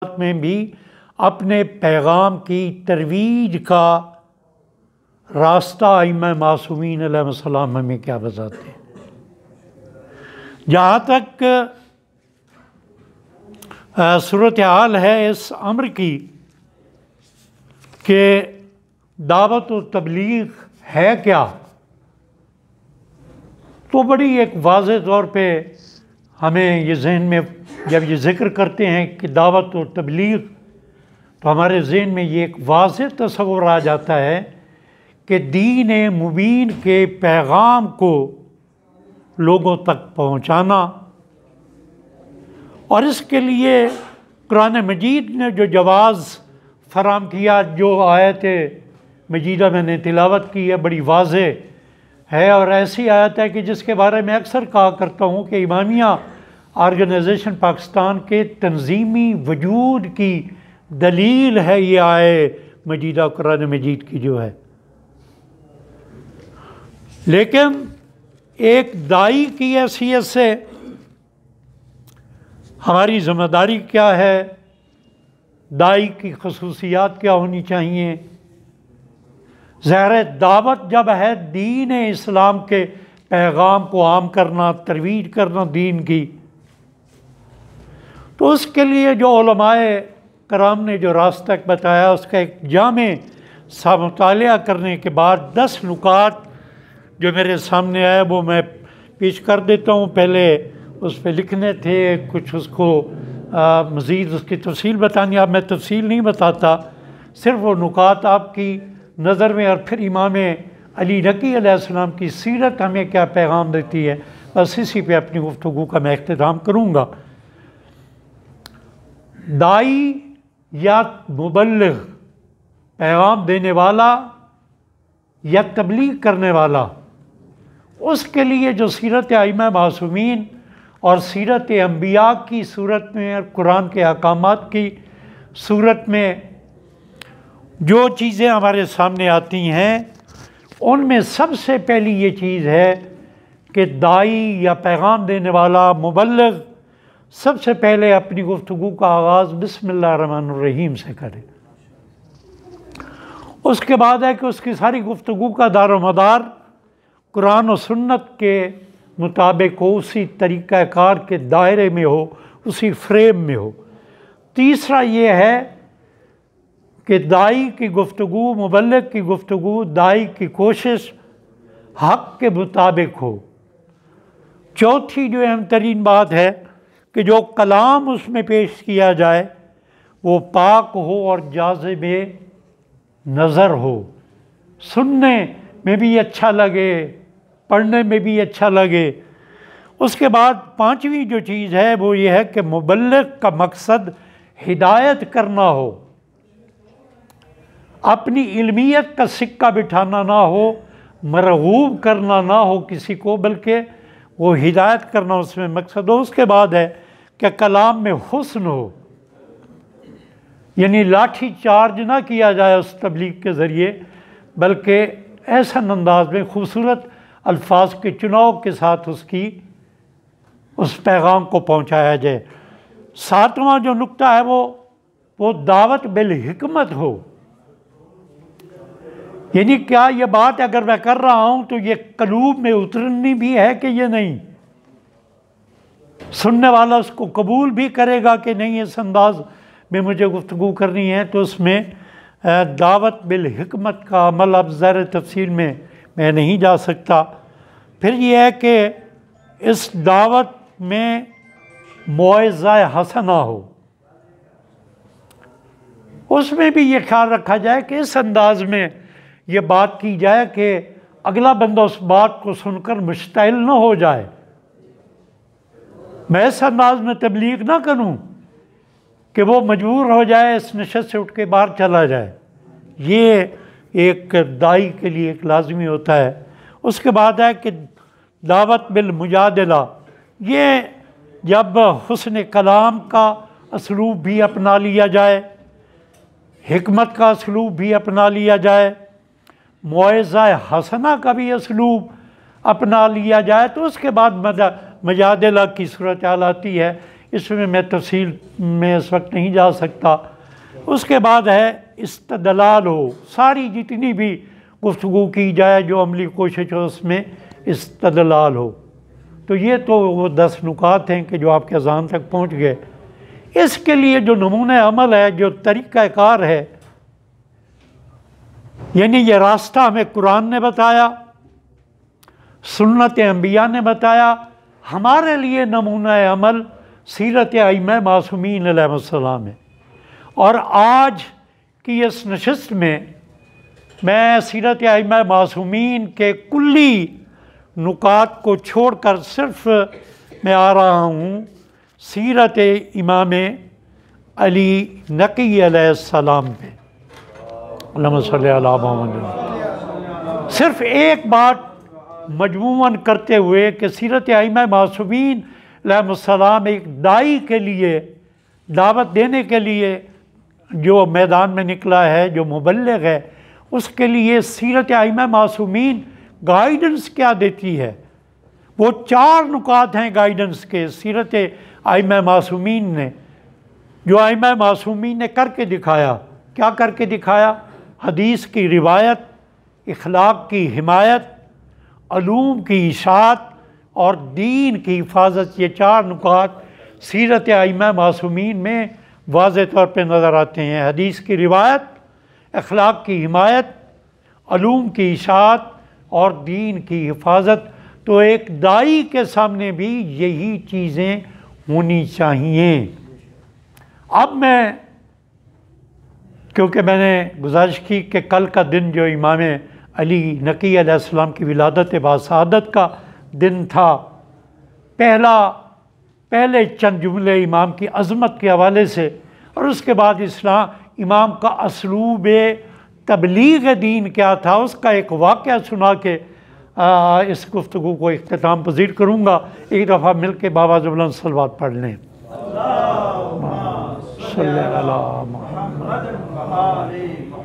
में भी अपने पैगाम की तरवीज का रास्ता इमाम मासूमीन अलैहिस्सलाम हमें क्या बताते हैं। जहाँ तक सूरत हाल है इस अम्र की कि दावत और तबलीग है क्या, तो बड़ी एक वाज़ेह तौर पे हमें ये जहन में जब ये ज़िक्र करते हैं कि दावत और तबलीग, तो हमारे जहन में ये एक वाज़ेह तस्वुर आ जाता है कि दीन मुबीन के पैगाम को लोगों तक पहुँचाना। और इसके लिए कुरान मजीद ने जो जवाज़ फराम किया, जो आयत मजीदा मैंने तिलावत की है, बड़ी वाज़ेह है और ऐसी आयत है कि जिसके बारे में अक्सर कहा करता हूँ कि इमामिया ऑर्गेनाइजेशन पाकिस्तान के तंजीमी वजूद की दलील है ये आयत मजीदा कुरान मजीद की जो है। लेकिन एक दाई की हैसियत से हमारी ज़िम्मेदारी क्या है, दाई की खसूसियात क्या होनी चाहिए। ज़ाहिर दावत जब है दीन इस्लाम के पैगाम को आम करना, तरवीज करना दीन की, तो उसके लिए जो उलमाए कराम ने जो रास्ता बताया उसका एक जामे सा मुतालिया करने के बाद 10 नुकात जो मेरे सामने आए वो मैं पेश कर देता हूँ। पहले उस पर लिखने थे, कुछ उसको मज़ीद उसकी तफसील बतानी। अब मैं तफसील नहीं बताता, सिर्फ वो नुकात आपकी नज़र में, और फिर इमाम अली नकी अलैहिस्सलाम की सीरत हमें क्या पैगाम देती है, बस इसी पे अपनी गुफ्तगू का मैं इख्तिताम करूँगा। दाई या मुबल्लिग, पैगाम देने वाला या तबलीग करने वाला, उसके लिए जो सीरत आइमा मासूमीन और सीरत अंबिया की सूरत में और कुरान के अहकामात की सूरत में जो चीज़ें हमारे सामने आती हैं, उनमें सबसे पहली ये चीज़ है कि दाई या पैगाम देने वाला मुबल्लिग सबसे पहले अपनी गुफ्तगू का आगाज़ बिस्मिल्लाहिर्रहमानिर्रहीम से करे। उसके बाद है कि उसकी सारी गुफ्तगू का दारोमदार कुरान और सुन्नत के मुताबिक हो, उसी तरीक़ाकार के दायरे में हो, उसी फ्रेम में हो। तीसरा ये है कि दाई की गुफ्तगू, मुबल्लिग की गुफ्तगू, दाई की कोशिश हक़ के मुताबिक हो। चौथी जो अहम तरीन बात है कि जो कलाम उसमें पेश किया जाए वो पाक हो और जाज़िब नज़र हो, सुनने में भी अच्छा लगे, पढ़ने में भी अच्छा लगे। उसके बाद पांचवी जो चीज़ है वो ये है कि मुबल्लिग का मकसद हिदायत करना हो, अपनी इल्मियत का सिक्का बिठाना ना हो, मरगूब करना ना हो किसी को, बल्कि वो हिदायत करना उसमें मकसद हो। उसके बाद है कि कलाम में हुस्न हो, यानी लाठी चार्ज ना किया जाए उस तबलीग के ज़रिए, बल्कि ऐसा अंदाज में खूबसूरत अल्फाज के चुनाव के साथ उस पैगाम को पहुंचाया जाए। सातवां जो नुक्ता है वो दावत बिल हिकमत हो, यानी क्या ये बात अगर मैं कर रहा हूं तो ये कलूब में उतरनी भी है कि ये नहीं, सुनने वाला उसको कबूल भी करेगा कि नहीं, इस अंदाज में मुझे गुफ्तगू करनी है। तो उसमें दावत बिल हिकमत का अमल अब ज़र तफसील में मैं नहीं जा सकता। फिर यह है कि इस दावत में मौइज़ा हसना हो, उसमें भी ये ख्याल रखा जाए कि इस अंदाज में ये बात की जाए कि अगला बंदा उस बात को सुनकर मुश्तइल न हो जाए। मैं इस अंदाज में तबलीग ना करूं कि वो मजबूर हो जाए, इस नशस्त से उठ के बाहर चला जाए। ये एक दाई के लिए एक लाजमी होता है। उसके बाद है कि दावत बिल मुजादला, ये जब हुस्न कलाम का असलूब भी अपना लिया जाए, हिकमत का असलूब भी अपना लिया जाए, मौइज़ा हसना का भी असलूब अपना लिया जाए, तो उसके बाद मुजादला की सूरत हाल आती है। इसमें मैं तफसील में इस वक्त नहीं जा सकता। उसके बाद है इस्तदलाल हो, सारी जितनी भी गुफ्तगू की जाए जो अमली कोशिश हो उसमें इस्तदलाल हो। तो ये तो वो 10 नुकात हैं कि जो आपके अज़ान तक पहुँच गए। इसके लिए जो नमूना अमल है, जो तरीक़ाकार है, यानी ये रास्ता हमें कुरान ने बताया, सुन्नत अंबिया ने बताया। हमारे लिए नमूना अमल सीरत आइम्मा मासूमीन अलैहिस्सलाम है। और आज की इस नशिस्त में मैं सीरत आइम्मा मासूमीन के कुल्ली नुकात को छोड़कर सिर्फ मैं आ रहा हूँ सीरत इमाम अली नकी अलैहिस्सलाम पे। अल्लाहुम्मा सल्ली अला मुहम्मद। सिर्फ एक बात मजमूअन करते हुए कि सीरत आइम्मा मासूमीन अलैहिस्सलाम एक दाई के लिए, दावत देने के लिए जो मैदान में निकला है, जो मुबल्लिग है, उसके लिए सीरत आइम्मा मासूमीन गाइडेंस क्या देती है। वो 4 नुकात हैं गाइडेंस के सीरत आइम्मा मासूमीन ने, जो आइम्मा मासूमीन ने करके दिखाया। क्या करके दिखाया? हदीस की रिवायत, इखलाक की हिमायत, अलूम की इशाअत और दीन की हिफाजत। ये 4 नुकात सीरत आइम्मा मासूमीन में वाज़े तौर पे नज़र आते हैं। हदीस की रिवायत, इखलाक की हिमायत, अलूम की इशाअत और दीन की हिफाजत। तो एक दाई के सामने भी यही चीज़ें होनी चाहिए। अब मैं, क्योंकि मैंने गुजारिश की कि कल का दिन जो इमाम अली नकी अलैहिस्सलाम की विलादत बासआदत का दिन था, पहले चंद जुमले इमाम की अज़मत के हवाले से और उसके बाद इमाम का असलूब तबलीग दीन क्या था उसका एक वाक़या सुना के इस गुफ्तगू को इख्तिताम पज़ीर करूँगा। एक दफ़ा मिल के बाबा ज़ुबलन सलवात पढ़ लें। सल्लल्लाहु अलैहि वसल्लम।